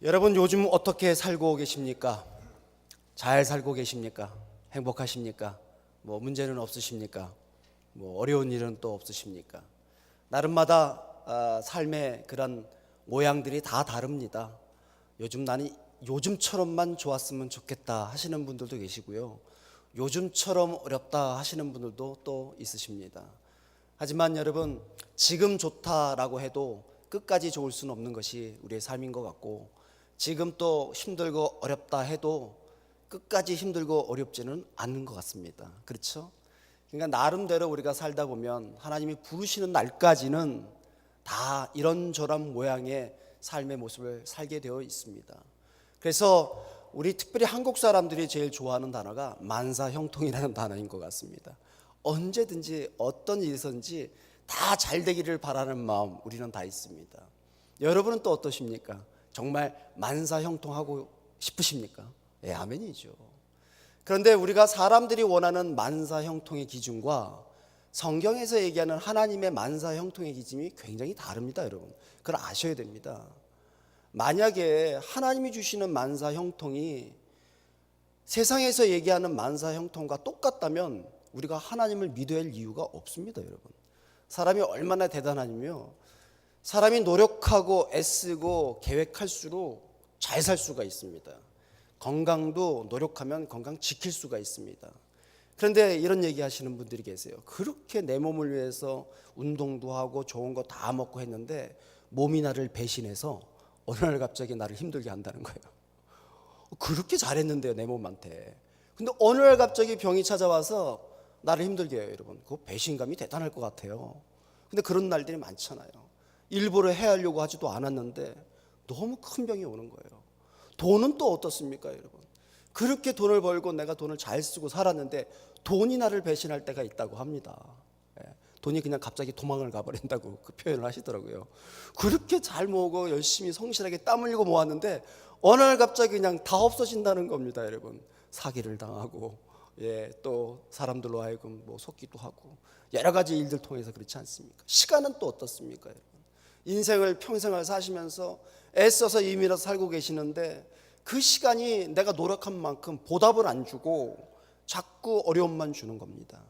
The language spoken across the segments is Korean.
여러분 요즘 어떻게 살고 계십니까? 잘 살고 계십니까? 행복하십니까? 문제는 없으십니까? 어려운 일은 또 없으십니까? 나름마다 삶의 그런 모양들이 다 다릅니다. 요즘 나는 요즘처럼만 좋았으면 좋겠다 하시는 분들도 계시고요. 요즘처럼 어렵다 하시는 분들도 또 있으십니다. 하지만 여러분, 지금 좋다라고 해도 끝까지 좋을 수는 없는 것이 우리의 삶인 것 같고, 지금 또 힘들고 어렵다 해도 끝까지 힘들고 어렵지는 않는 것 같습니다. 그렇죠? 그러니까 나름대로 우리가 살다 보면 하나님이 부르시는 날까지는 다 이런저런 모양의 삶의 모습을 살게 되어 있습니다. 그래서 우리 특별히 한국 사람들이 제일 좋아하는 단어가 만사형통이라는 단어인 것 같습니다. 언제든지 어떤 일이든지 다 잘 되기를 바라는 마음 우리는 다 있습니다. 여러분은 또 어떠십니까? 정말 만사형통하고 싶으십니까? 예, 아멘이죠. 그런데 우리가 사람들이 원하는 만사형통의 기준과 성경에서 얘기하는 하나님의 만사형통의 기준이 굉장히 다릅니다, 여러분. 그걸 아셔야 됩니다. 만약에 하나님이 주시는 만사형통이 세상에서 얘기하는 만사형통과 똑같다면 우리가 하나님을 믿어야 할 이유가 없습니다, 여러분. 사람이 얼마나 대단하냐면요, 사람이 노력하고 애쓰고 계획할수록 잘 살 수가 있습니다. 건강도 노력하면 건강 지킬 수가 있습니다. 그런데 이런 얘기 하시는 분들이 계세요. 그렇게 내 몸을 위해서 운동도 하고 좋은 거 다 먹고 했는데 몸이 나를 배신해서 어느 날 갑자기 나를 힘들게 한다는 거예요. 그렇게 잘했는데요, 내 몸한테. 근데 어느 날 갑자기 병이 찾아와서 나를 힘들게 해요, 여러분. 그 배신감이 대단할 것 같아요. 근데 그런 날들이 많잖아요. 일부러 해하려고 하지도 않았는데 너무 큰 병이 오는 거예요. 돈은 또 어떻습니까, 여러분? 그렇게 돈을 벌고 내가 돈을 잘 쓰고 살았는데 돈이 나를 배신할 때가 있다고 합니다. 돈이 그냥 갑자기 도망을 가버린다고 그 표현을 하시더라고요. 그렇게 잘 모으고 열심히 성실하게 땀 흘리고 모았는데 어느 날 갑자기 그냥 다 없어진다는 겁니다, 여러분. 사기를 당하고, 또 사람들로 하여금 속기도 하고 여러 가지 일들 통해서 그렇지 않습니까? 시간은 또 어떻습니까, 여러분? 인생을 평생을 사시면서 애써서 이밀어서 살고 계시는데 그 시간이 내가 노력한 만큼 보답을 안 주고 자꾸 어려움만 주는 겁니다.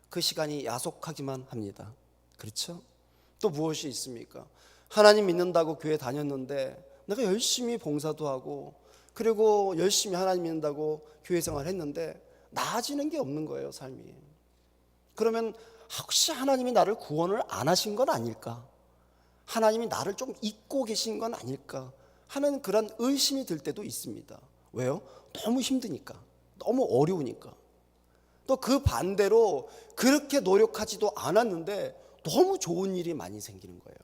그 시간이 야속하기만 합니다. 그렇죠? 또 무엇이 있습니까? 하나님 믿는다고 교회 다녔는데 내가 열심히 봉사도 하고 그리고 열심히 하나님 믿는다고 교회 생활을 했는데 나아지는 게 없는 거예요, 삶이. 그러면 혹시 하나님이 나를 구원을 안 하신 건 아닐까? 하나님이 나를 좀 잊고 계신 건 아닐까 하는 그런 의심이 들 때도 있습니다. 왜요? 너무 힘드니까, 너무 어려우니까. 또 그 반대로 그렇게 노력하지도 않았는데 너무 좋은 일이 많이 생기는 거예요.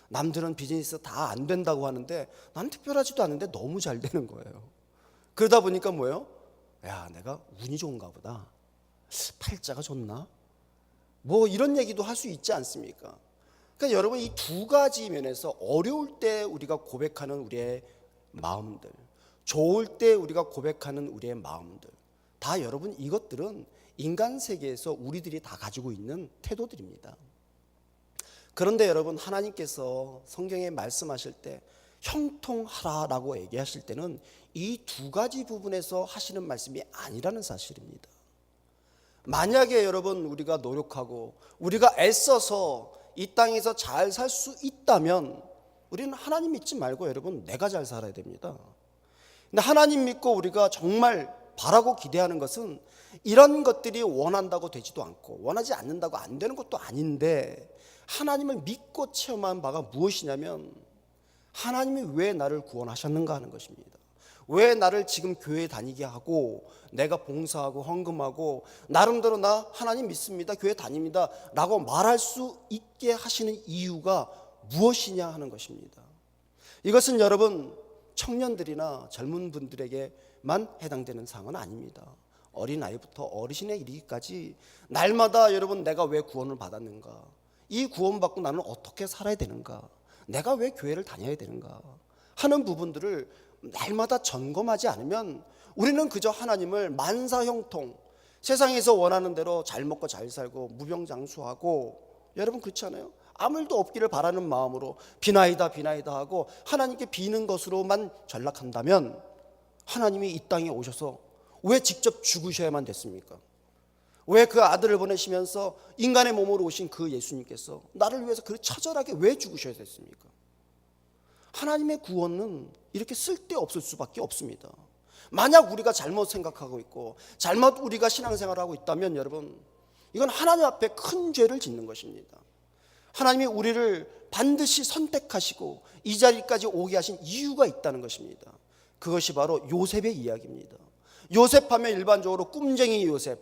남들은 비즈니스 다 안 된다고 하는데 난 특별하지도 않은데 너무 잘 되는 거예요. 그러다 보니까 뭐예요? 야, 내가 운이 좋은가 보다. 팔자가 좋나? 이런 얘기도 할 수 있지 않습니까? 그러니까 여러분, 이 두 가지 면에서 어려울 때 우리가 고백하는 우리의 마음들, 좋을 때 우리가 고백하는 우리의 마음들, 다 여러분 이것들은 인간 세계에서 우리들이 다 가지고 있는 태도들입니다. 그런데 여러분, 하나님께서 성경에 말씀하실 때 형통하라라고 얘기하실 때는 이 두 가지 부분에서 하시는 말씀이 아니라는 사실입니다. 만약에 여러분 우리가 노력하고 우리가 애써서 이 땅에서 잘 살 수 있다면 우리는 하나님 믿지 말고 여러분 내가 잘 살아야 됩니다. 근데 하나님 믿고 우리가 정말 바라고 기대하는 것은 이런 것들이 원한다고 되지도 않고 원하지 않는다고 안 되는 것도 아닌데, 하나님을 믿고 체험한 바가 무엇이냐면 하나님이 왜 나를 구원하셨는가 하는 것입니다. 왜 나를 지금 교회 다니게 하고 내가 봉사하고 헌금하고 나름대로 나 하나님 믿습니다, 교회 다닙니다 라고 말할 수 있게 하시는 이유가 무엇이냐 하는 것입니다. 이것은 여러분 청년들이나 젊은 분들에게만 해당되는 사항은 아닙니다. 어린아이부터 어르신에 이르기까지 날마다 여러분 내가 왜 구원을 받았는가, 이 구원받고 나는 어떻게 살아야 되는가, 내가 왜 교회를 다녀야 되는가 하는 부분들을 날마다 점검하지 않으면 우리는 그저 하나님을 만사형통, 세상에서 원하는 대로 잘 먹고 잘 살고 무병장수하고, 여러분 그렇지 않아요? 아무 일도 없기를 바라는 마음으로 비나이다 비나이다 하고 하나님께 비는 것으로만 전락한다면 하나님이 이 땅에 오셔서 왜 직접 죽으셔야만 됐습니까? 왜 그 아들을 보내시면서 인간의 몸으로 오신 그 예수님께서 나를 위해서 그렇게 처절하게 왜 죽으셔야 됐습니까? 하나님의 구원은 이렇게 쓸데없을 수밖에 없습니다. 만약 우리가 잘못 생각하고 있고 잘못 우리가 신앙생활을 하고 있다면 여러분, 이건 하나님 앞에 큰 죄를 짓는 것입니다. 하나님이 우리를 반드시 선택하시고 이 자리까지 오게 하신 이유가 있다는 것입니다. 그것이 바로 요셉의 이야기입니다. 요셉하면 일반적으로 꿈쟁이 요셉,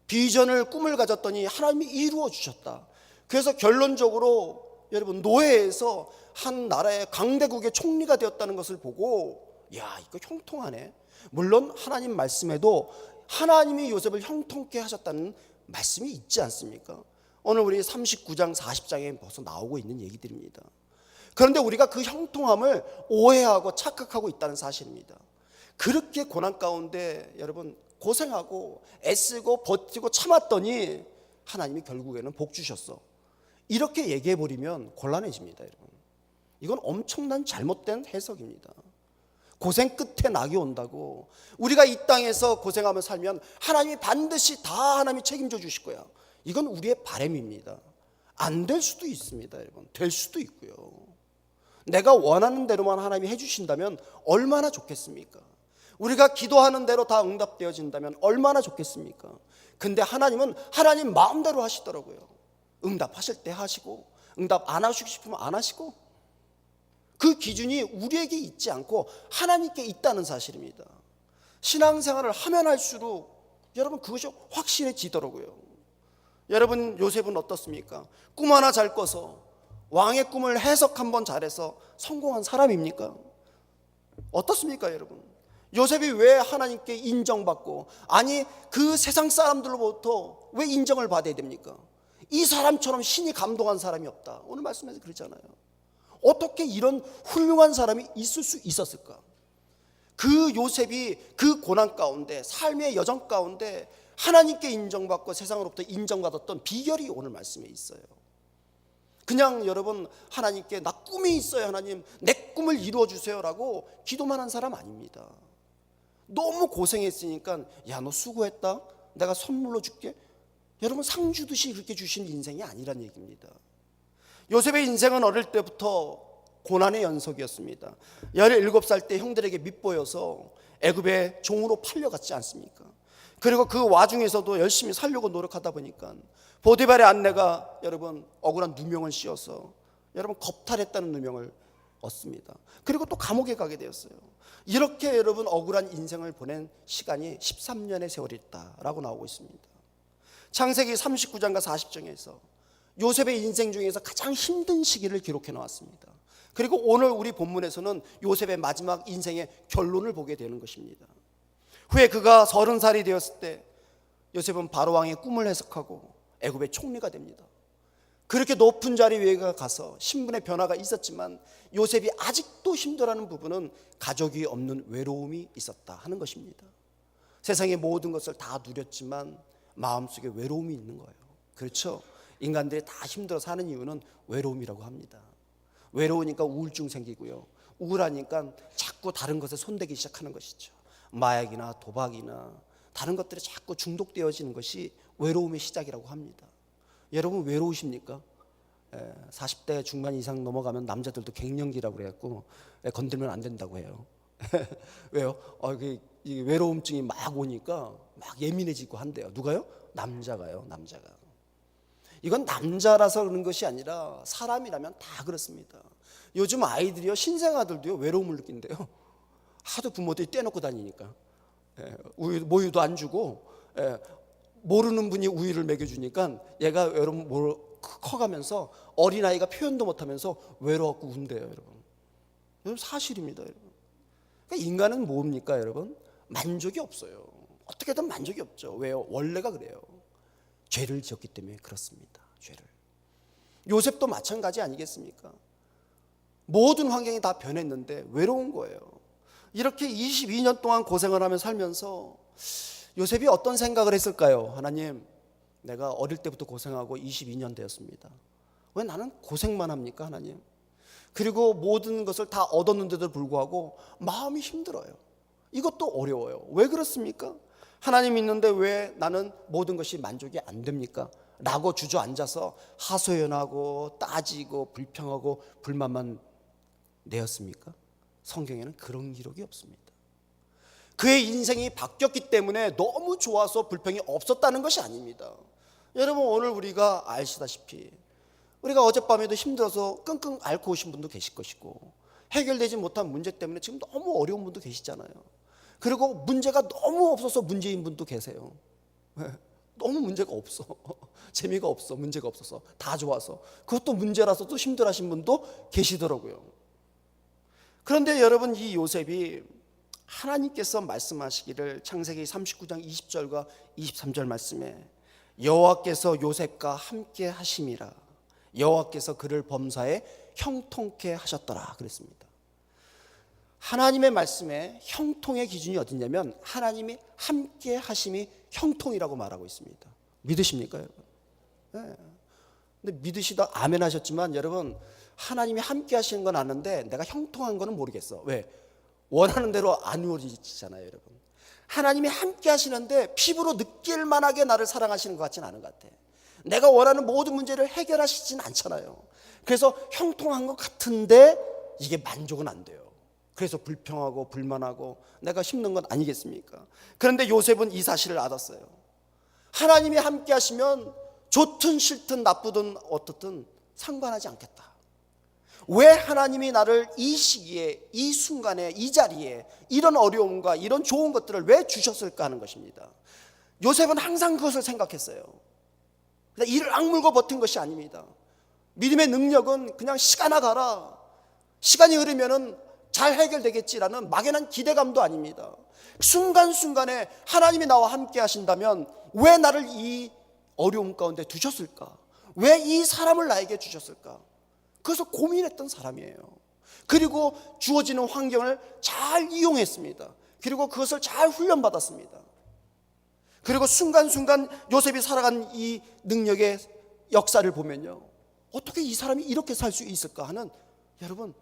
비전을 꿈을 가졌더니 하나님이 이루어 주셨다. 그래서 결론적으로 여러분, 노예에서 한 나라의 강대국의 총리가 되었다는 것을 보고, 야, 이거 형통하네. 물론 하나님 말씀에도 하나님이 요셉을 형통케 하셨다는 말씀이 있지 않습니까? 오늘 우리 39장 40장에 벌써 나오고 있는 얘기들입니다. 그런데 우리가 그 형통함을 오해하고 착각하고 있다는 사실입니다. 그렇게 고난 가운데 여러분 고생하고 애쓰고 버티고 참았더니 하나님이 결국에는 복 주셨어, 이렇게 얘기해버리면 곤란해집니다. 여러분, 이건 엄청난 잘못된 해석입니다. 고생 끝에 낙이 온다고, 우리가 이 땅에서 고생하며 살면 하나님이 반드시 다 하나님이 책임져 주실 거야, 이건 우리의 바람입니다. 안 될 수도 있습니다. 여러분, 될 수도 있고요. 내가 원하는 대로만 하나님이 해주신다면 얼마나 좋겠습니까? 우리가 기도하는 대로 다 응답되어진다면 얼마나 좋겠습니까? 근데 하나님은 하나님 마음대로 하시더라고요. 응답하실 때 하시고 응답 안 하시고 싶으면 안 하시고, 그 기준이 우리에게 있지 않고 하나님께 있다는 사실입니다. 신앙생활을 하면 할수록 여러분 그것이 확실해지더라고요. 여러분, 요셉은 어떻습니까? 꿈 하나 잘 꿔서 왕의 꿈을 해석 한번 잘해서 성공한 사람입니까? 어떻습니까 여러분? 요셉이 왜 하나님께 인정받고, 아니 그 세상 사람들로부터 왜 인정을 받아야 됩니까? 이 사람처럼 신이 감동한 사람이 없다, 오늘 말씀에서 그랬잖아요. 어떻게 이런 훌륭한 사람이 있을 수 있었을까? 그 요셉이 그 고난 가운데, 삶의 여정 가운데 하나님께 인정받고 세상으로부터 인정받았던 비결이 오늘 말씀에 있어요. 그냥 여러분 하나님께 나 꿈이 있어요, 하나님 내 꿈을 이루어 주세요라고 기도만 한 사람 아닙니다. 너무 고생했으니까 야, 너 수고했다, 내가 선물로 줄게, 여러분 상 주듯이 그렇게 주신 인생이 아니란 얘기입니다. 요셉의 인생은 어릴 때부터 고난의 연속이었습니다. 17살 때 형들에게 밉보여서 애굽의 종으로 팔려갔지 않습니까? 그리고 그 와중에서도 열심히 살려고 노력하다 보니까 보디발의 아내가 여러분 억울한 누명을 씌워서 여러분 겁탈했다는 누명을 얻습니다. 그리고 또 감옥에 가게 되었어요. 이렇게 여러분 억울한 인생을 보낸 시간이 13년의 세월이 있다라고 나오고 있습니다. 창세기 39장과 40장에서 요셉의 인생 중에서 가장 힘든 시기를 기록해 놓았습니다. 그리고 오늘 우리 본문에서는 요셉의 마지막 인생의 결론을 보게 되는 것입니다. 후에 그가 30살이 되었을 때 요셉은 바로왕의 꿈을 해석하고 애굽의 총리가 됩니다. 그렇게 높은 자리 위에 가서 신분의 변화가 있었지만 요셉이 아직도 힘들어하는 부분은 가족이 없는 외로움이 있었다 하는 것입니다. 세상의 모든 것을 다 누렸지만 마음속에 외로움이 있는 거예요. 그렇죠? 인간들이 다 힘들어 사는 이유는 외로움이라고 합니다. 외로우니까 우울증 생기고요, 우울하니까 자꾸 다른 것에 손대기 시작하는 것이죠. 마약이나 도박이나 다른 것들에 자꾸 중독되어지는 것이 외로움의 시작이라고 합니다. 여러분 외로우십니까? 40대 중반 이상 넘어가면 남자들도 갱년기라고 그래갖고 건들면 안 된다고 해요. 왜요? 이 외로움증이 막 오니까 막 예민해지고 한대요. 누가요? 남자가요. 남자가. 이건 남자라서 그런 것이 아니라 사람이라면 다 그렇습니다. 요즘 아이들이요, 신생아들도요 외로움을 느낀대요. 하도 부모들이 떼놓고 다니니까 모유도 안 주고 모르는 분이 우유를 먹여주니까 얘가 여러분 커가면서 어린아이가 표현도 못하면서 외로워갖고 운대요. 여러분 사실입니다. 여러분. 그러니까 인간은 뭡니까 여러분? 만족이 없어요. 어떻게든 만족이 없죠. 왜요? 원래가 그래요. 죄를 지었기 때문에 그렇습니다. 죄를. 요셉도 마찬가지 아니겠습니까? 모든 환경이 다 변했는데 외로운 거예요. 이렇게 22년 동안 고생을 하며 살면서 요셉이 어떤 생각을 했을까요? 하나님, 내가 어릴 때부터 고생하고 22년 되었습니다. 왜 나는 고생만 합니까, 하나님? 그리고 모든 것을 다 얻었는데도 불구하고 마음이 힘들어요. 이것도 어려워요. 왜 그렇습니까? 하나님 있는데 왜 나는 모든 것이 만족이 안 됩니까? 라고 주저앉아서 하소연하고 따지고 불평하고 불만만 내었습니까? 성경에는 그런 기록이 없습니다. 그의 인생이 바뀌었기 때문에 너무 좋아서 불평이 없었다는 것이 아닙니다. 여러분, 오늘 우리가 아시다시피 우리가 어젯밤에도 힘들어서 끙끙 앓고 오신 분도 계실 것이고, 해결되지 못한 문제 때문에 지금 너무 어려운 분도 계시잖아요. 그리고 문제가 너무 없어서 문제인 분도 계세요. 너무 문제가 없어. 재미가 없어. 문제가 없어서. 다 좋아서. 그것도 문제라서 또 힘들어하신 분도 계시더라고요. 그런데 여러분, 이 요셉이 하나님께서 말씀하시기를 창세기 39장 20절과 23절 말씀에 여호와께서 요셉과 함께 하심이라 여호와께서 그를 범사에 형통케 하셨더라 그랬습니다. 하나님의 말씀에 형통의 기준이 어디냐면 하나님이 함께 하심이 형통이라고 말하고 있습니다. 믿으십니까, 여러분? 네. 근데 믿으시다 아멘 하셨지만, 여러분, 하나님이 함께 하시는 건 아는데 내가 형통한 거는 모르겠어. 왜? 원하는 대로 안 이루어지잖아요, 여러분. 하나님이 함께 하시는데 피부로 느낄 만하게 나를 사랑하시는 것 같지는 않은 것 같아. 내가 원하는 모든 문제를 해결하시진 않잖아요. 그래서 형통한 것 같은데 이게 만족은 안 돼요. 그래서 불평하고 불만하고 내가 힘든 건 아니겠습니까? 그런데 요셉은 이 사실을 알았어요. 하나님이 함께 하시면 좋든 싫든 나쁘든 어떻든 상관하지 않겠다. 왜 하나님이 나를 이 시기에, 이 순간에, 이 자리에 이런 어려움과 이런 좋은 것들을 왜 주셨을까 하는 것입니다. 요셉은 항상 그것을 생각했어요. 이를 악물고 버틴 것이 아닙니다. 믿음의 능력은 그냥 시간아 가라, 시간이 흐르면은 잘 해결되겠지라는 막연한 기대감도 아닙니다. 순간순간에 하나님이 나와 함께 하신다면 왜 나를 이 어려움 가운데 두셨을까? 왜 이 사람을 나에게 주셨을까? 그래서 고민했던 사람이에요. 그리고 주어지는 환경을 잘 이용했습니다. 그리고 그것을 잘 훈련받았습니다. 그리고 순간순간 요셉이 살아간 이 능력의 역사를 보면요, 어떻게 이 사람이 이렇게 살 수 있을까 하는, 여러분,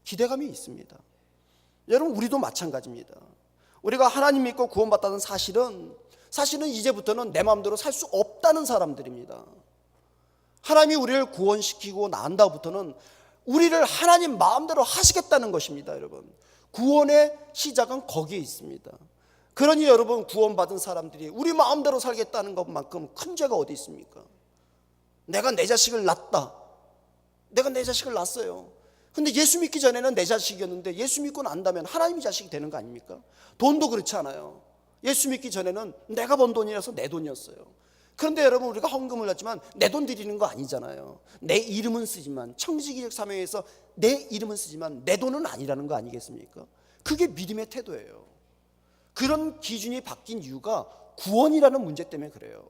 기대감이 있습니다. 여러분, 우리도 마찬가지입니다. 우리가 하나님 믿고 구원받다는 사실은 이제부터는 내 마음대로 살 수 없다는 사람들입니다. 하나님이 우리를 구원시키고 난 다음부터는 우리를 하나님 마음대로 하시겠다는 것입니다. 여러분, 구원의 시작은 거기에 있습니다. 그러니 여러분, 구원받은 사람들이 우리 마음대로 살겠다는 것만큼 큰 죄가 어디 있습니까? 내가 내 자식을 낳았다. 내가 내 자식을 낳았어요. 근데 예수 믿기 전에는 내 자식이었는데 예수 믿고 난다면 하나님이 자식이 되는 거 아닙니까? 돈도 그렇지 않아요. 예수 믿기 전에는 내가 번 돈이라서 내 돈이었어요. 그런데 여러분, 우리가 헌금을 했지만 내 돈 드리는 거 아니잖아요. 내 이름은 쓰지만, 청지기적 사명에서 내 이름은 쓰지만 내 돈은 아니라는 거 아니겠습니까? 그게 믿음의 태도예요. 그런 기준이 바뀐 이유가 구원이라는 문제 때문에 그래요.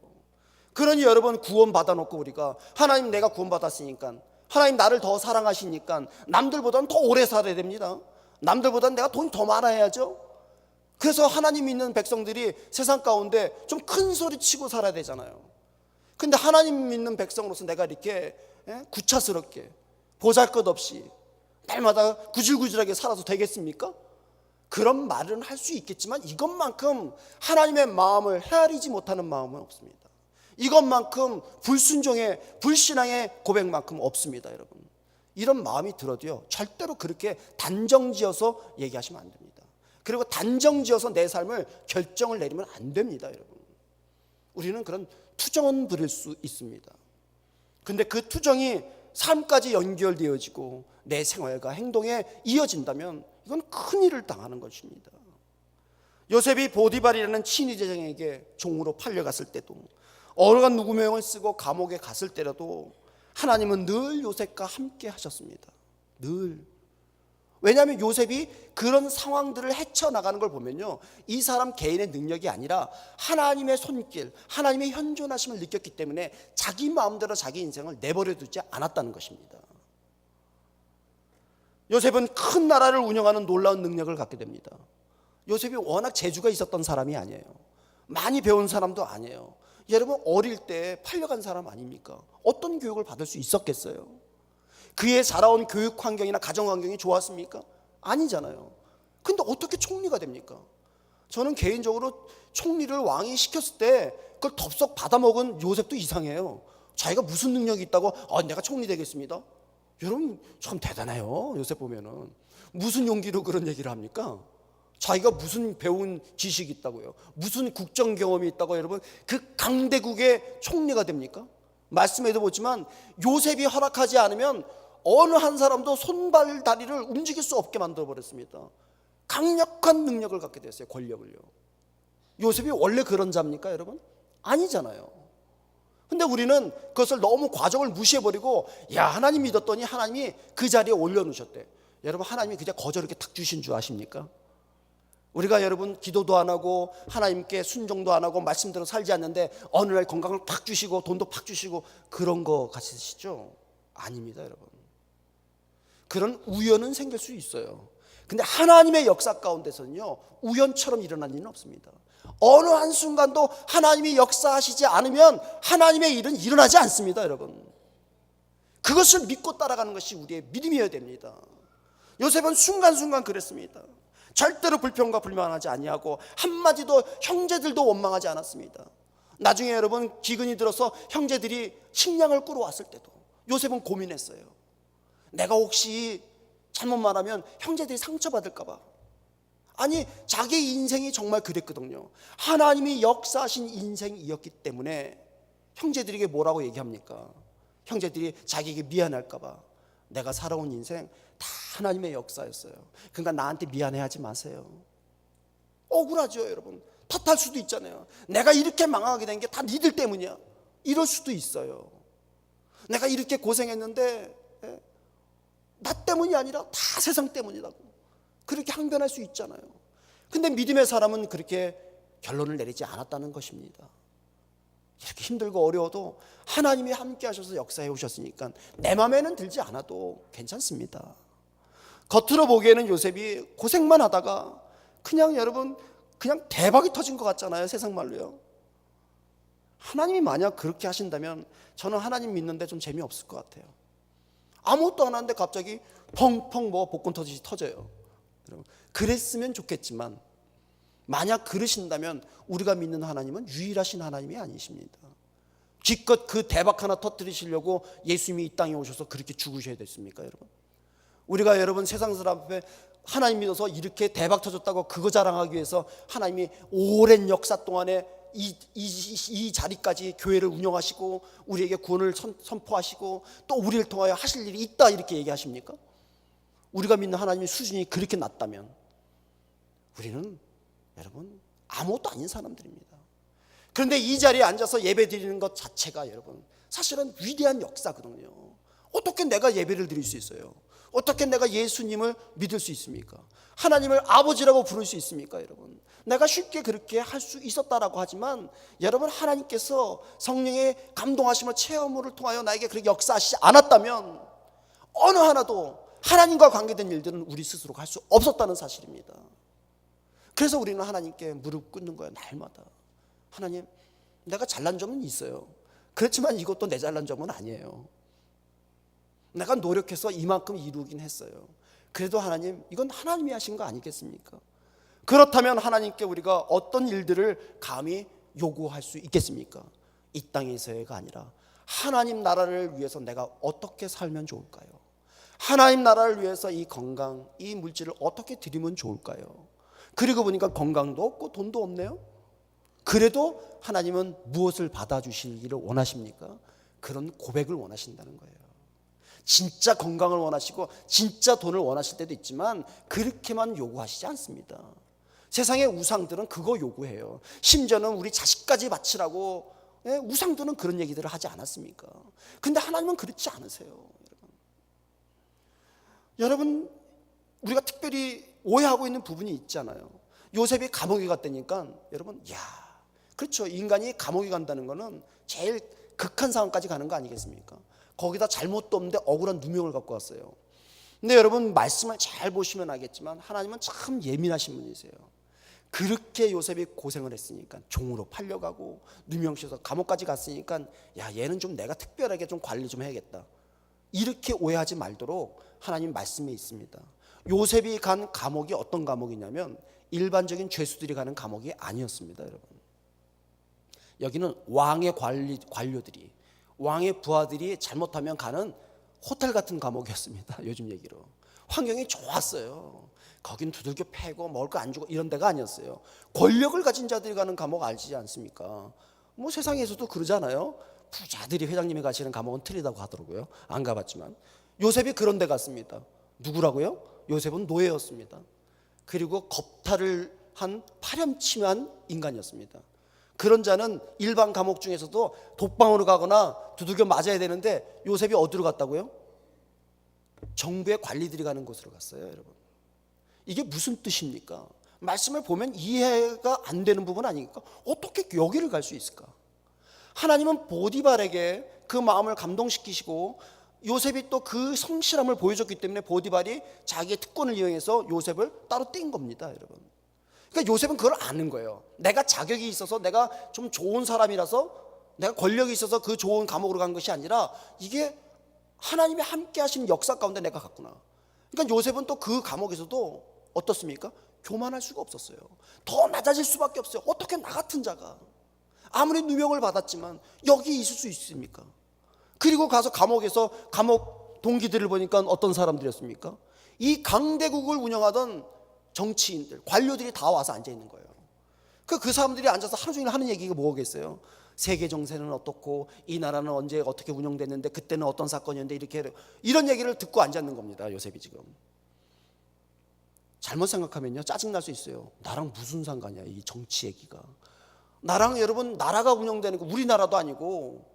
그러니 여러분, 구원 받아놓고 우리가 하나님, 내가 구원 받았으니까, 하나님 나를 더 사랑하시니까 남들보다는 더 오래 살아야 됩니다. 남들보다는 내가 돈이 더 많아야죠. 그래서 하나님 믿는 백성들이 세상 가운데 좀 큰 소리 치고 살아야 되잖아요. 근데 하나님 믿는 백성으로서 내가 이렇게 구차스럽게 보잘것없이 날마다 구질구질하게 살아도 되겠습니까? 그런 말은 할 수 있겠지만 이것만큼 하나님의 마음을 헤아리지 못하는 마음은 없습니다. 이것만큼 불순종의, 불신앙의 고백만큼 없습니다. 여러분, 이런 마음이 들어도요, 절대로 그렇게 단정지어서 얘기하시면 안 됩니다. 그리고 단정지어서 내 삶을 결정을 내리면 안 됩니다. 여러분, 우리는 그런 투정은 부릴 수 있습니다. 근데 그 투정이 삶까지 연결되어지고 내 생활과 행동에 이어진다면 이건 큰일을 당하는 것입니다. 요셉이 보디발이라는 친위대장에게 종으로 팔려갔을 때도, 어려운 누구명을 쓰고 감옥에 갔을 때라도 하나님은 늘 요셉과 함께 하셨습니다. 늘. 왜냐하면 요셉이 그런 상황들을 헤쳐나가는 걸 보면요, 이 사람 개인의 능력이 아니라 하나님의 손길, 하나님의 현존하심을 느꼈기 때문에 자기 마음대로 자기 인생을 내버려 두지 않았다는 것입니다. 요셉은 큰 나라를 운영하는 놀라운 능력을 갖게 됩니다. 요셉이 워낙 재주가 있었던 사람이 아니에요. 많이 배운 사람도 아니에요. 여러분 어릴 때 팔려간 사람 아닙니까? 어떤 교육을 받을 수 있었겠어요? 그의 자라온 교육 환경이나 가정 환경이 좋았습니까? 아니잖아요. 근데 어떻게 총리가 됩니까? 저는 개인적으로 총리를 왕이 시켰을 때 그걸 덥석 받아먹은 요셉도 이상해요. 자기가 무슨 능력이 있다고 내가 총리 되겠습니다. 여러분 참 대단해요. 요셉 보면은 무슨 용기로 그런 얘기를 합니까? 자기가 무슨 배운 지식이 있다고요? 무슨 국정 경험이 있다고 여러분 그 강대국의 총리가 됩니까? 말씀에도 보지만 요셉이 허락하지 않으면 어느 한 사람도 손발 다리를 움직일 수 없게 만들어 버렸습니다. 강력한 능력을 갖게 됐어요. 권력을요. 요셉이 원래 그런 자입니까 여러분? 아니잖아요. 근데 우리는 그것을 너무 과정을 무시해버리고 하나님 믿었더니 하나님이 그 자리에 올려놓으셨대. 여러분 하나님이 그냥 거저 이렇게 탁 주신 줄 아십니까? 우리가 여러분 기도도 안 하고 하나님께 순종도 안 하고 말씀대로 살지 않는데 어느 날 건강을 팍 주시고 돈도 팍 주시고 그런 거 같으시죠? 아닙니다 여러분. 그런 우연은 생길 수 있어요. 근데 하나님의 역사 가운데서는요 우연처럼 일어난 일은 없습니다. 어느 한순간도 하나님이 역사하시지 않으면 하나님의 일은 일어나지 않습니다 여러분. 그것을 믿고 따라가는 것이 우리의 믿음이어야 됩니다. 요셉은 순간순간 그랬습니다. 절대로 불평과 불만하지 아니하고 한마디도 형제들도 원망하지 않았습니다. 나중에 여러분 기근이 들어서 형제들이 식량을 끌어왔을 때도 요셉은 고민했어요. 내가 혹시 잘못 말하면 형제들이 상처받을까 봐. 아니 자기 인생이 정말 그랬거든요. 하나님이 역사하신 인생이었기 때문에 형제들에게 뭐라고 얘기합니까? 형제들이 자기에게 미안할까 봐. 내가 살아온 인생 다 하나님의 역사였어요. 그러니까 나한테 미안해하지 마세요. 억울하죠 여러분. 탓할 수도 있잖아요. 내가 이렇게 망하게 된 게 다 니들 때문이야. 이럴 수도 있어요. 내가 이렇게 고생했는데 나 때문이 아니라 다 세상 때문이라고 그렇게 항변할 수 있잖아요. 근데 믿음의 사람은 그렇게 결론을 내리지 않았다는 것입니다. 이렇게 힘들고 어려워도 하나님이 함께 하셔서 역사해 오셨으니까 내 마음에는 들지 않아도 괜찮습니다. 겉으로 보기에는 요셉이 고생만 하다가 그냥 여러분 그냥 대박이 터진 것 같잖아요. 세상 말로요. 하나님이 만약 그렇게 하신다면 저는 하나님 믿는데 좀 재미없을 것 같아요. 아무것도 안 하는데 갑자기 펑펑 뭐 복권 터지듯이 터져요. 그랬으면 좋겠지만 만약 그러신다면 우리가 믿는 하나님은 유일하신 하나님이 아니십니다. 기껏 그 대박 하나 터뜨리시려고 예수님이 이 땅에 오셔서 그렇게 죽으셔야 됐습니까 여러분? 우리가 여러분 세상 사람 앞에 하나님 믿어서 이렇게 대박 터졌다고 그거 자랑하기 위해서 하나님이 오랜 역사 동안에 이 자리까지 교회를 운영하시고 우리에게 구원을 선포하시고 또 우리를 통하여 하실 일이 있다 이렇게 얘기하십니까? 우리가 믿는 하나님의 수준이 그렇게 낮다면 우리는 여러분 아무것도 아닌 사람들입니다. 그런데 이 자리에 앉아서 예배 드리는 것 자체가 여러분 사실은 위대한 역사거든요. 어떻게 내가 예배를 드릴 수 있어요? 어떻게 내가 예수님을 믿을 수 있습니까? 하나님을 아버지라고 부를 수 있습니까 여러분? 내가 쉽게 그렇게 할 수 있었다라고 하지만 여러분 하나님께서 성령의 감동하심을 체험을 통하여 나에게 그렇게 역사하시지 않았다면 어느 하나도 하나님과 관계된 일들은 우리 스스로 할 수 없었다는 사실입니다. 그래서 우리는 하나님께 무릎 꿇는 거예요. 날마다. 하나님 내가 잘난 점은 있어요. 그렇지만 이것도 내 잘난 점은 아니에요. 내가 노력해서 이만큼 이루긴 했어요. 그래도 하나님 이건 하나님이 하신 거 아니겠습니까? 그렇다면 하나님께 우리가 어떤 일들을 감히 요구할 수 있겠습니까? 이 땅에서가 아니라 하나님 나라를 위해서 내가 어떻게 살면 좋을까요? 하나님 나라를 위해서 이 건강, 이 물질을 어떻게 드리면 좋을까요? 그리고 보니까 건강도 없고 돈도 없네요. 그래도 하나님은 무엇을 받아주시기를 원하십니까? 그런 고백을 원하신다는 거예요. 진짜 건강을 원하시고 진짜 돈을 원하실 때도 있지만 그렇게만 요구하시지 않습니다. 세상의 우상들은 그거 요구해요. 심지어는 우리 자식까지 바치라고 우상들은 그런 얘기들을 하지 않았습니까? 근데 하나님은 그렇지 않으세요. 여러분 우리가 특별히 오해하고 있는 부분이 있잖아요. 요셉이 감옥에 갔다니까 여러분 그렇죠. 인간이 감옥에 간다는 거는 제일 극한 상황까지 가는 거 아니겠습니까? 거기다 잘못도 없는데 억울한 누명을 갖고 왔어요. 근데 여러분 말씀을 잘 보시면 알겠지만 하나님은 참 예민하신 분이세요. 그렇게 요셉이 고생을 했으니까 종으로 팔려가고 누명시에서 감옥까지 갔으니까 야, 얘는 좀 내가 특별하게 좀 관리 좀 해야겠다, 이렇게 오해하지 말도록 하나님 말씀에 있습니다. 요셉이 간 감옥이 어떤 감옥이냐면 일반적인 죄수들이 가는 감옥이 아니었습니다. 여러분, 여기는 왕의 관료들이, 왕의 부하들이 잘못하면 가는 호텔 같은 감옥이었습니다. 요즘 얘기로. 환경이 좋았어요. 거긴 두들겨 패고 먹을 거 안 주고 이런 데가 아니었어요. 권력을 가진 자들이 가는 감옥 알지 않습니까? 뭐 세상에서도 그러잖아요. 부자들이 회장님이 가시는 감옥은 틀리다고 하더라고요. 안 가봤지만 요셉이 그런 데 갔습니다. 누구라고요? 요셉은 노예였습니다. 그리고 겁탈을 한 파렴치한 인간이었습니다. 그런 자는 일반 감옥 중에서도 독방으로 가거나 두들겨 맞아야 되는데 요셉이 어디로 갔다고요? 정부의 관리들이 가는 곳으로 갔어요. 여러분, 이게 무슨 뜻입니까? 말씀을 보면 이해가 안 되는 부분 아닙니까? 어떻게 여기를 갈 수 있을까? 하나님은 보디발에게 그 마음을 감동시키시고 요셉이 또 그 성실함을 보여줬기 때문에 보디발이 자기의 특권을 이용해서 요셉을 따로 띈 겁니다. 여러분, 그러니까 요셉은 그걸 아는 거예요. 내가 자격이 있어서, 내가 좀 좋은 사람이라서, 내가 권력이 있어서 그 좋은 감옥으로 간 것이 아니라 이게 하나님이 함께 하시는 역사 가운데 내가 갔구나. 그러니까 요셉은 또 그 감옥에서도 어떻습니까? 교만할 수가 없었어요. 더 낮아질 수밖에 없어요. 어떻게 나 같은 자가 아무리 누명을 받았지만 여기 있을 수 있습니까? 그리고 가서 감옥에서 감옥 동기들을 보니까 어떤 사람들이었습니까? 이 강대국을 운영하던 정치인들, 관료들이 다 와서 앉아 있는 거예요. 그 사람들이 앉아서 하루 종일 하는 얘기가 뭐겠어요? 세계 정세는 어떻고 이 나라는 언제 어떻게 운영됐는데 그때는 어떤 사건이었는데 이렇게, 이런 얘기를 듣고 앉았는 겁니다. 요셉이 지금 잘못 생각하면요 짜증날 수 있어요. 나랑 무슨 상관이야 이 정치 얘기가. 나랑, 여러분, 나라가 운영되는 거 우리나라도 아니고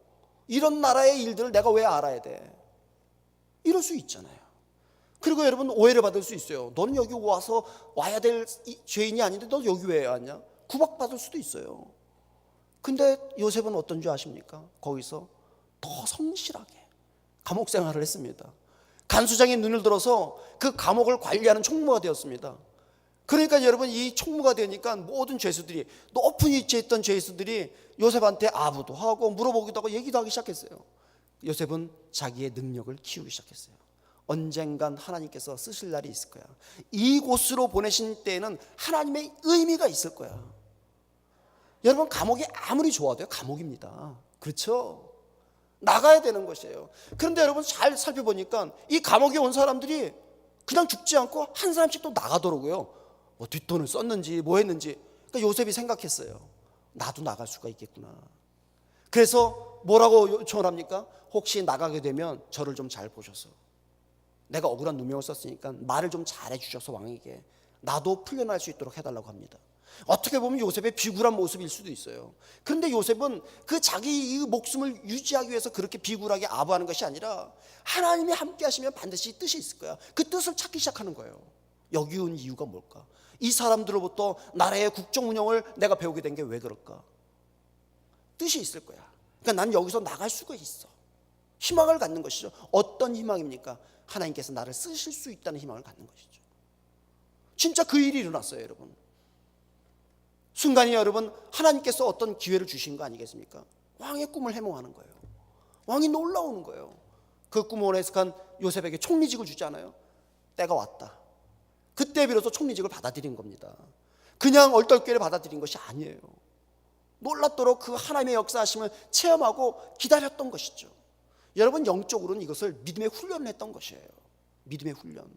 이런 나라의 일들을 내가 왜 알아야 돼? 이럴 수 있잖아요. 그리고 여러분 오해를 받을 수 있어요. 너는 여기 와야 될 죄인이 아닌데 너 여기 왜 왔냐? 구박받을 수도 있어요. 근데 요셉은 어떤 줄 아십니까? 거기서 더 성실하게 감옥 생활을 했습니다. 간수장의 눈을 들어서 그 감옥을 관리하는 총무가 되었습니다. 그러니까 여러분 이 총무가 되니까 모든 죄수들이, 높은 위치에 있던 죄수들이 요셉한테 아부도 하고 물어보기도 하고 얘기도 하기 시작했어요. 요셉은 자기의 능력을 키우기 시작했어요. 언젠간 하나님께서 쓰실 날이 있을 거야. 이곳으로 보내신 때에는 하나님의 의미가 있을 거야. 여러분, 감옥이 아무리 좋아도요 감옥입니다. 그렇죠? 나가야 되는 것이에요. 그런데 여러분 잘 살펴보니까 이 감옥에 온 사람들이 그냥 죽지 않고 한 사람씩 또 나가더라고요. 뭐 뒷돈을 썼는지 뭐 했는지. 그러니까 요셉이 생각했어요. 나도 나갈 수가 있겠구나. 그래서 뭐라고 요청을 합니까? 혹시 나가게 되면 저를 좀 잘 보셔서, 내가 억울한 누명을 썼으니까 말을 좀 잘해 주셔서 왕에게 나도 풀려날 수 있도록 해달라고 합니다. 어떻게 보면 요셉의 비굴한 모습일 수도 있어요. 그런데 요셉은 그 자기 이 목숨을 유지하기 위해서 그렇게 비굴하게 아부하는 것이 아니라 하나님이 함께 하시면 반드시 뜻이 있을 거야. 그 뜻을 찾기 시작하는 거예요. 여기 온 이유가 뭘까? 이 사람들로부터 나라의 국정 운영을 내가 배우게 된 게 왜 그럴까? 뜻이 있을 거야. 그러니까 난 여기서 나갈 수가 있어. 희망을 갖는 것이죠. 어떤 희망입니까? 하나님께서 나를 쓰실 수 있다는 희망을 갖는 것이죠. 진짜 그 일이 일어났어요. 여러분, 순간이 여러분 하나님께서 어떤 기회를 주신 거 아니겠습니까? 왕의 꿈을 해몽하는 거예요. 왕이 놀라우는 거예요. 그 꿈을 해석한 요셉에게 총리직을 주잖아요. 때가 왔다. 그때 비로소 총리직을 받아들인 겁니다. 그냥 얼떨결에 받아들인 것이 아니에요. 놀랍도록 그 하나님의 역사하심을 체험하고 기다렸던 것이죠. 여러분, 영적으로는 이것을 믿음의 훈련을 했던 것이에요. 믿음의 훈련.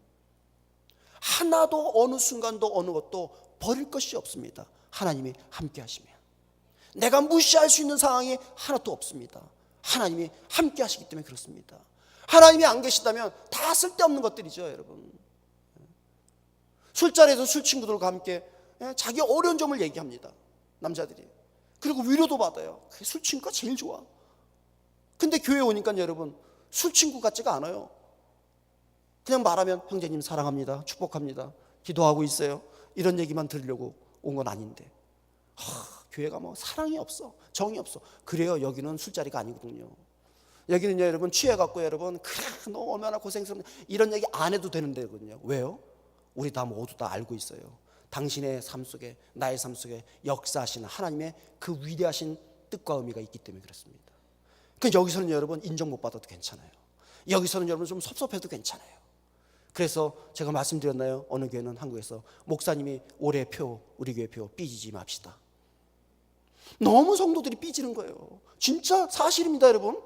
하나도 어느 순간도 어느 것도 버릴 것이 없습니다. 하나님이 함께 하시면. 내가 무시할 수 있는 상황이 하나도 없습니다. 하나님이 함께 하시기 때문에 그렇습니다. 하나님이 안 계시다면 다 쓸데없는 것들이죠. 여러분, 술자리에서 술 친구들과 함께 자기 어려운 점을 얘기합니다. 남자들이. 그리고 위로도 받아요. 술 친구가 제일 좋아. 근데 교회 오니까 여러분 술 친구 같지가 않아요. 그냥 말하면 형제님 사랑합니다, 축복합니다, 기도하고 있어요, 이런 얘기만 들으려고 온 건 아닌데, 교회가 뭐 사랑이 없어, 정이 없어. 그래요. 여기는 술자리가 아니거든요. 여기는요 여러분 취해갖고 여러분 그래 너 얼마나 고생스럽냐 이런 얘기 안 해도 되는 데거든요. 왜요? 우리 다 모두 다 알고 있어요. 당신의 삶 속에, 나의 삶 속에 역사하시는 하나님의 그 위대하신 뜻과 의미가 있기 때문에 그렇습니다. 그러니까 여기서는 여러분 인정 못 받아도 괜찮아요. 여기서는 여러분 좀 섭섭해도 괜찮아요. 그래서 제가 말씀드렸나요? 어느 교회는 한국에서 목사님이 올해 표, 우리 교회 표 삐지지 맙시다. 너무 성도들이 삐지는 거예요. 진짜 사실입니다, 여러분.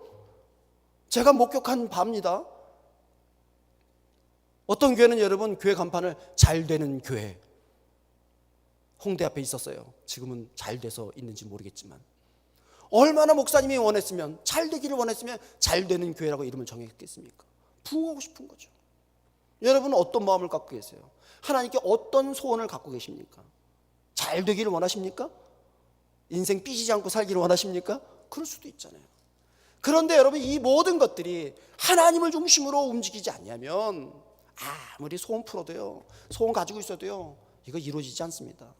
제가 목격한 바입니다. 어떤 교회는 여러분 교회 간판을 잘 되는 교회, 홍대 앞에 있었어요. 지금은 잘 돼서 있는지 모르겠지만, 얼마나 목사님이 원했으면, 잘 되기를 원했으면 잘 되는 교회라고 이름을 정했겠습니까? 부흥하고 싶은 거죠. 여러분은 어떤 마음을 갖고 계세요? 하나님께 어떤 소원을 갖고 계십니까? 잘 되기를 원하십니까? 인생 삐지지 않고 살기를 원하십니까? 그럴 수도 있잖아요. 그런데 여러분, 이 모든 것들이 하나님을 중심으로 움직이지 않냐면 아무리 소원 풀어도요, 소원 가지고 있어도요, 이거 이루어지지 않습니다.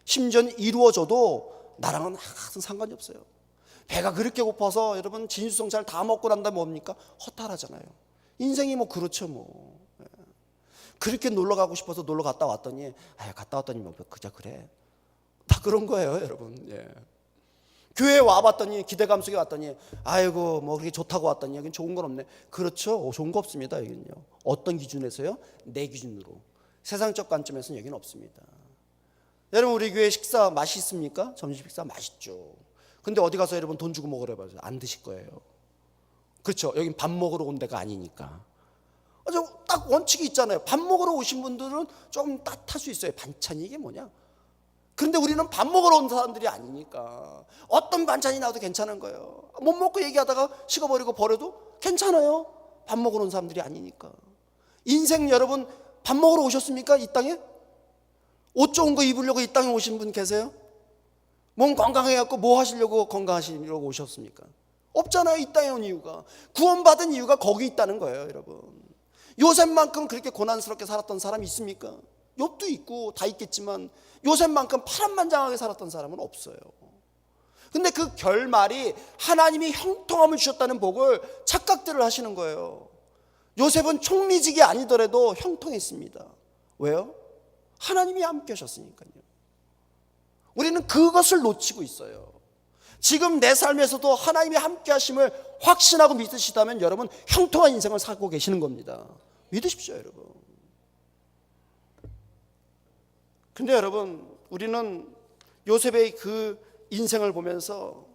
심지어 이루어져도 나랑은 항상 상관이 없어요. 배가 그렇게 고파서 여러분 진수성찬을 다 먹고 난 다음에 뭡니까? 허탈하잖아요. 인생이 뭐 그렇죠 뭐. 그렇게 놀러 가고 싶어서 놀러 갔다 왔더니 갔다 왔더니 뭐 그저 그래. 다 그런 거예요, 여러분. 예. 교회에 와봤더니, 기대감 속에 왔더니 아이고 뭐 그렇게 좋다고 왔더니 여긴 좋은 건 없네. 그렇죠, 좋은 거 없습니다. 여기는요. 어떤 기준에서요? 내 기준으로. 세상적 관점에서는 여기는 없습니다. 여러분, 우리 교회 식사 맛있습니까? 점심 식사 맛있죠. 근데 어디 가서 여러분 돈 주고 먹으래 봐요. 안 드실 거예요. 그렇죠. 여긴 밥 먹으러 온 데가 아니니까. 딱 원칙이 있잖아요. 밥 먹으러 오신 분들은 좀 따뜻할 수 있어요. 반찬이 이게 뭐냐? 그런데 우리는 밥 먹으러 온 사람들이 아니니까 어떤 반찬이 나와도 괜찮은 거예요. 못 먹고 얘기하다가 식어버리고 버려도 괜찮아요. 밥 먹으러 온 사람들이 아니니까. 인생 여러분 밥 먹으러 오셨습니까? 이 땅에? 옷 좋은 거 입으려고 이 땅에 오신 분 계세요? 몸 건강해갖고 뭐 하시려고 건강하시려고 오셨습니까? 없잖아요. 이 땅에 온 이유가. 구원받은 이유가 거기 있다는 거예요, 여러분. 요셉만큼 그렇게 고난스럽게 살았던 사람이 있습니까? 욥도 있고 다 있겠지만 요셉만큼 파란만장하게 살았던 사람은 없어요. 근데 그 결말이 하나님이 형통함을 주셨다는 복을 착각들을 하시는 거예요. 요셉은 총리직이 아니더라도 형통했습니다. 왜요? 하나님이 함께 하셨으니까요. 우리는 그것을 놓치고 있어요. 지금 내 삶에서도 하나님이 함께 하심을 확신하고 믿으시다면 여러분 형통한 인생을 살고 계시는 겁니다. 믿으십시오, 여러분. 근데 여러분, 우리는 요셉의 그 인생을 보면서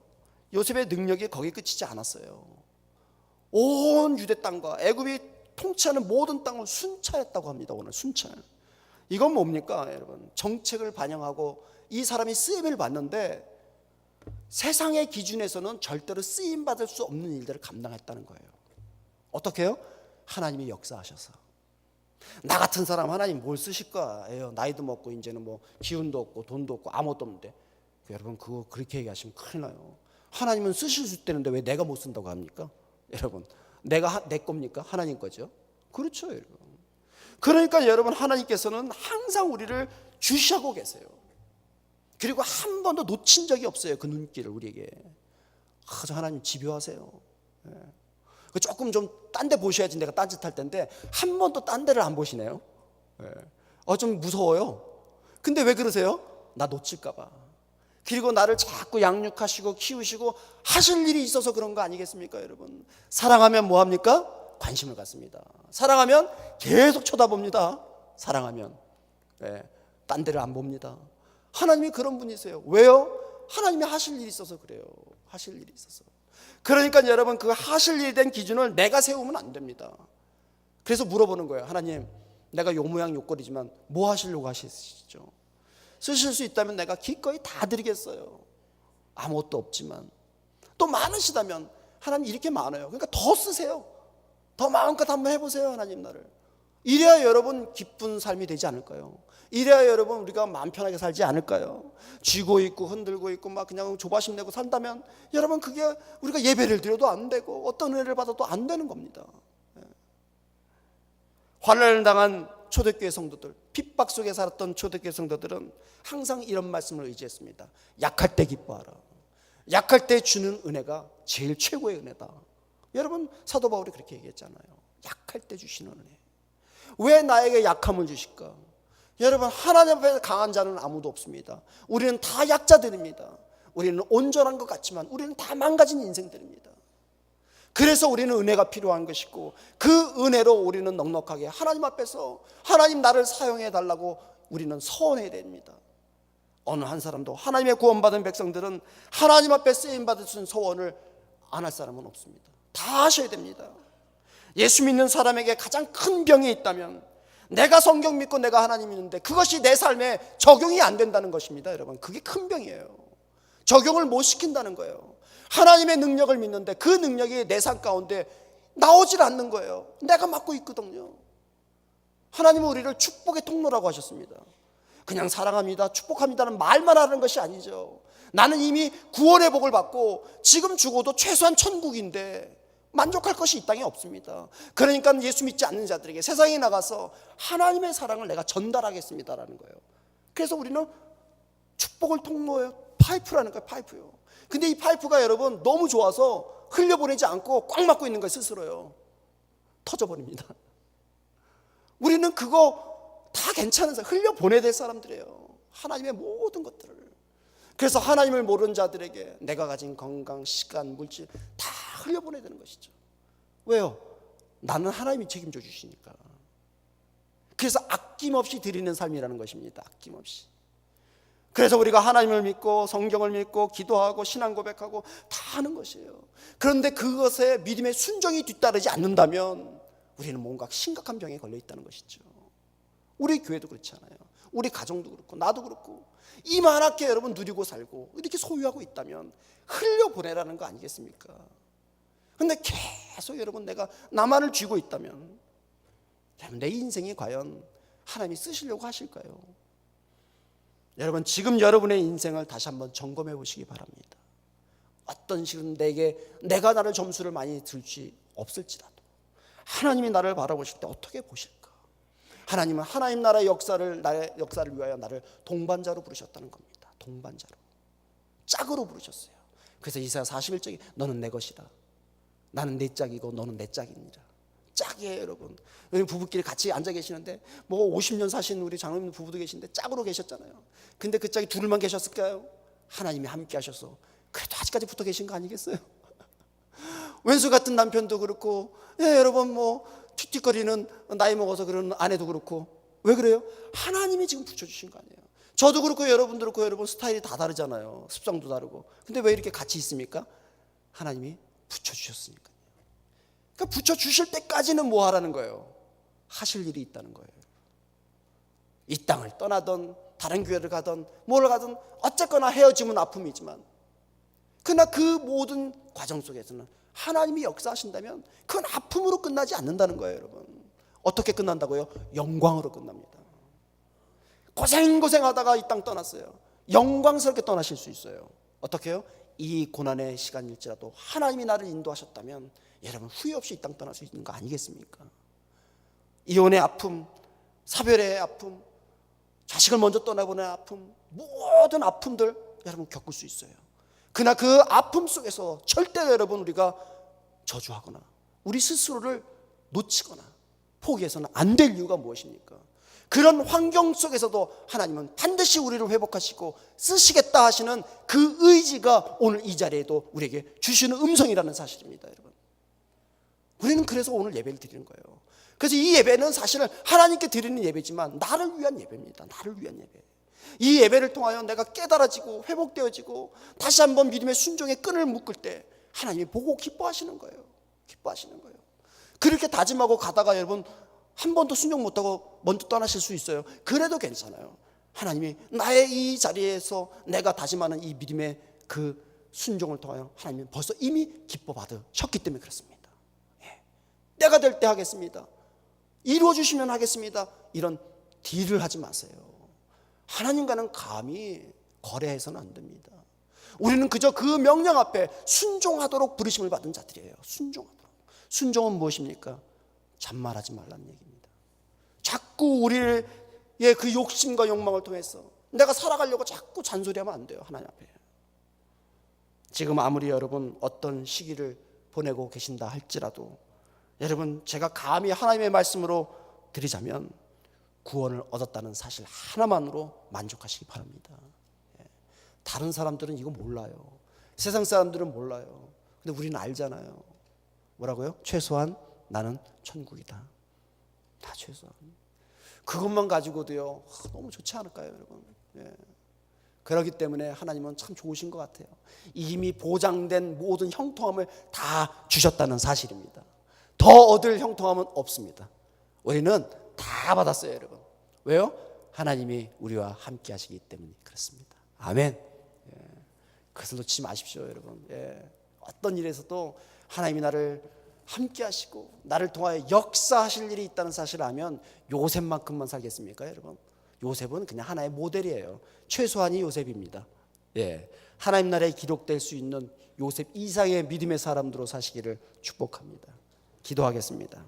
요셉의 능력이 거기에 그치지 않았어요. 온 유대 땅과 애굽이 통치하는 모든 땅을 순찰했다고 합니다. 오늘 순찰. 이건 뭡니까, 여러분? 정책을 반영하고 이 사람이 쓰임을 받는데 세상의 기준에서는 절대로 쓰임 받을 수 없는 일들을 감당했다는 거예요. 어떻게 해요? 하나님이 역사하셔서. 나 같은 사람 하나님 뭘 쓰실 거예요? 나이도 먹고 이제는 뭐 기운도 없고 돈도 없고 아무것도 없는데. 여러분, 그거 그렇게 얘기하시면 큰일 나요. 하나님은 쓰실 수 있다는데 왜 내가 못 쓴다고 합니까? 여러분, 내가 내 겁니까? 하나님 거죠. 그렇죠, 여러분. 그러니까 여러분, 하나님께서는 항상 우리를 주시하고 계세요. 그리고 한 번도 놓친 적이 없어요. 그 눈길을 우리에게. 저 하나님 집요하세요. 조금 좀 딴 데 보셔야지 내가 딴짓할 텐데 한 번도 딴 데를 안 보시네요. 좀 무서워요. 근데 왜 그러세요? 나 놓칠까 봐. 그리고 나를 자꾸 양육하시고 키우시고 하실 일이 있어서 그런 거 아니겠습니까, 여러분? 사랑하면 뭐합니까? 관심을 갖습니다. 사랑하면 계속 쳐다봅니다. 사랑하면 딴 데를 안 봅니다. 하나님이 그런 분이세요. 왜요? 하나님이 하실 일이 있어서 그래요. 하실 일이 있어서. 그러니까 여러분, 그 하실 일에 대한 기준을 내가 세우면 안 됩니다. 그래서 물어보는 거예요. 하나님, 내가 요 모양 요꼴이지만 뭐 하시려고 하시죠? 쓰실 수 있다면 내가 기꺼이 다 드리겠어요. 아무것도 없지만. 또 많으시다면 하나님 이렇게 많아요. 그러니까 더 쓰세요. 더 마음껏 한번 해보세요, 하나님 나를. 이래야 여러분 기쁜 삶이 되지 않을까요? 이래야 여러분 우리가 마음 편하게 살지 않을까요? 쥐고 있고 흔들고 있고 막 그냥 조바심 내고 산다면 여러분 그게 우리가 예배를 드려도 안 되고 어떤 은혜를 받아도 안 되는 겁니다. 환난을 당한 초대교회 성도들, 핍박 속에 살았던 초대교회 성도들은 항상 이런 말씀을 의지했습니다. 약할 때 기뻐하라. 약할 때 주는 은혜가 제일 최고의 은혜다. 여러분, 사도 바울이 그렇게 얘기했잖아요. 약할 때 주시는 은혜. 왜 나에게 약함을 주실까? 여러분, 하나님 앞에 강한 자는 아무도 없습니다. 우리는 다 약자들입니다. 우리는 온전한 것 같지만 우리는 다 망가진 인생들입니다. 그래서 우리는 은혜가 필요한 것이고, 그 은혜로 우리는 넉넉하게 하나님 앞에서 하나님 나를 사용해 달라고 우리는 서원해야 됩니다. 어느 한 사람도, 하나님의 구원받은 백성들은 하나님 앞에 쓰임받으신 서원을 안 할 사람은 없습니다. 다 하셔야 됩니다. 예수 믿는 사람에게 가장 큰 병이 있다면, 내가 성경 믿고 내가 하나님 믿는데 그것이 내 삶에 적용이 안 된다는 것입니다. 여러분, 그게 큰 병이에요. 적용을 못 시킨다는 거예요. 하나님의 능력을 믿는데 그 능력이 내 삶 가운데 나오질 않는 거예요. 내가 맡고 있거든요. 하나님은 우리를 축복의 통로라고 하셨습니다. 그냥 사랑합니다, 축복합니다는 말만 하는 것이 아니죠. 나는 이미 구원의 복을 받고 지금 죽어도 최소한 천국인데 만족할 것이 이 땅에 없습니다. 그러니까 예수 믿지 않는 자들에게 세상에 나가서 하나님의 사랑을 내가 전달하겠습니다라는 거예요. 그래서 우리는 축복을 통로예요. 파이프라는 거예요. 파이프요. 근데 이 파이프가 여러분 너무 좋아서 흘려보내지 않고 꽉 막고 있는 거예요. 스스로요. 터져버립니다. 우리는 그거 다 괜찮은 사람, 흘려보내야 될 사람들이에요. 하나님의 모든 것들을. 그래서 하나님을 모르는 자들에게 내가 가진 건강, 시간, 물질 다 흘려보내야 되는 것이죠. 왜요? 나는 하나님이 책임져 주시니까. 그래서 아낌없이 드리는 삶이라는 것입니다. 아낌없이. 그래서 우리가 하나님을 믿고 성경을 믿고 기도하고 신앙 고백하고 다 하는 것이에요. 그런데 그것에 믿음의 순종이 뒤따르지 않는다면 우리는 뭔가 심각한 병에 걸려 있다는 것이죠. 우리 교회도 그렇잖아요. 우리 가정도 그렇고 나도 그렇고 이만하게 여러분 누리고 살고 이렇게 소유하고 있다면 흘려보내라는 거 아니겠습니까? 근데 계속 여러분 내가 나만을 쥐고 있다면 내 인생이 과연 하나님이 쓰시려고 하실까요? 여러분, 지금 여러분의 인생을 다시 한번 점검해 보시기 바랍니다. 어떤 식으로 내가 나를 점수를 많이 들지 없을지라도 하나님이 나를 바라보실 때 어떻게 보실까? 하나님은 하나님 나라의 나의 역사를 위하여 나를 동반자로 부르셨다는 겁니다. 동반자로, 짝으로 부르셨어요. 그래서 이사야 41장에 너는 내 것이다, 나는 내 짝이고 너는 내 짝이니라. 짝이에요. 여러분, 여기 부부끼리 같이 앉아 계시는데 뭐 50년 사신 우리 장로님 부부도 계신데 짝으로 계셨잖아요. 근데 그 짝이 둘만 계셨을까요? 하나님이 함께 하셔서 그래도 아직까지 붙어 계신 거 아니겠어요? 왼수 같은 남편도 그렇고, 여러분 뭐 틱틱거리는 나이 먹어서 그런 아내도 그렇고, 왜 그래요? 하나님이 지금 붙여주신 거 아니에요. 저도 그렇고 여러분도 그렇고, 여러분 스타일이 다 다르잖아요. 습성도 다르고. 근데 왜 이렇게 같이 있습니까? 하나님이 붙여주셨으니까요. 그러니까 붙여주실 때까지는 뭐 하라는 거예요? 하실 일이 있다는 거예요. 이 땅을 떠나던 다른 교회를 가던 뭘 가든 어쨌거나 헤어짐은 아픔이지만, 그러나 그 모든 과정 속에서는 하나님이 역사하신다면 그건 아픔으로 끝나지 않는다는 거예요. 여러분, 어떻게 끝난다고요? 영광으로 끝납니다. 고생하다가 이 땅 떠났어요. 영광스럽게 떠나실 수 있어요. 어떻게 해요? 이 고난의 시간일지라도 하나님이 나를 인도하셨다면 여러분 후회 없이 이 땅 떠날 수 있는 거 아니겠습니까? 이혼의 아픔, 사별의 아픔, 자식을 먼저 떠나보낸 아픔, 모든 아픔들 여러분 겪을 수 있어요. 그러나 그 아픔 속에서 절대 여러분 우리가 저주하거나 우리 스스로를 놓치거나 포기해서는 안 될 이유가 무엇입니까? 그런 환경 속에서도 하나님은 반드시 우리를 회복하시고 쓰시겠다 하시는 그 의지가 오늘 이 자리에도 우리에게 주시는 음성이라는 사실입니다. 여러분, 우리는 그래서 오늘 예배를 드리는 거예요. 그래서 이 예배는 사실은 하나님께 드리는 예배지만 나를 위한 예배입니다. 나를 위한 예배. 이 예배를 통하여 내가 깨달아지고 회복되어지고 다시 한번 믿음의 순종의 끈을 묶을 때 하나님이 보고 기뻐하시는 거예요. 기뻐하시는 거예요. 그렇게 다짐하고 가다가 여러분 한 번도 순종 못하고 먼저 떠나실 수 있어요. 그래도 괜찮아요. 하나님이 나의 이 자리에서 내가 다짐하는 이 믿음의 그 순종을 통하여 하나님이 벌써 이미 기뻐 받으셨기 때문에 그렇습니다. 때가 될 때 하겠습니다, 이루어주시면 하겠습니다, 이런 딜을 하지 마세요. 하나님과는 감히 거래해서는 안 됩니다. 우리는 그저 그 명령 앞에 순종하도록 부르심을 받은 자들이에요. 순종하도록. 순종은 무엇입니까? 잔말하지 말라는 얘기입니다. 자꾸 우리의 그 욕심과 욕망을 통해서 내가 살아가려고 자꾸 잔소리하면 안 돼요. 하나님 앞에. 지금 아무리 여러분 어떤 시기를 보내고 계신다 할지라도 여러분, 제가 감히 하나님의 말씀으로 드리자면 구원을 얻었다는 사실 하나만으로 만족하시기 바랍니다. 다른 사람들은 이거 몰라요. 세상 사람들은 몰라요. 근데 우리는 알잖아요. 뭐라고요? 최소한 나는 천국이다. 다 최소한. 그것만 가지고도요, 너무 좋지 않을까요, 여러분? 그렇기 때문에 하나님은 참 좋으신 것 같아요. 이미 보장된 모든 형통함을 다 주셨다는 사실입니다. 더 얻을 형통함은 없습니다. 우리는 다 받았어요, 여러분. 왜요? 하나님이 우리와 함께 하시기 때문에 그렇습니다. 아멘. 그것을 놓치지 마십시오, 여러분. 어떤 일에서도 하나님이 나를 함께 하시고 나를 통하여 역사하실 일이 있다는 사실을 알면 요셉만큼만 살겠습니까, 여러분? 요셉은 그냥 하나의 모델이에요. 최소한이 요셉입니다. 하나님 나라에 기록될 수 있는 요셉 이상의 믿음의 사람들로 사시기를 축복합니다. 기도하겠습니다.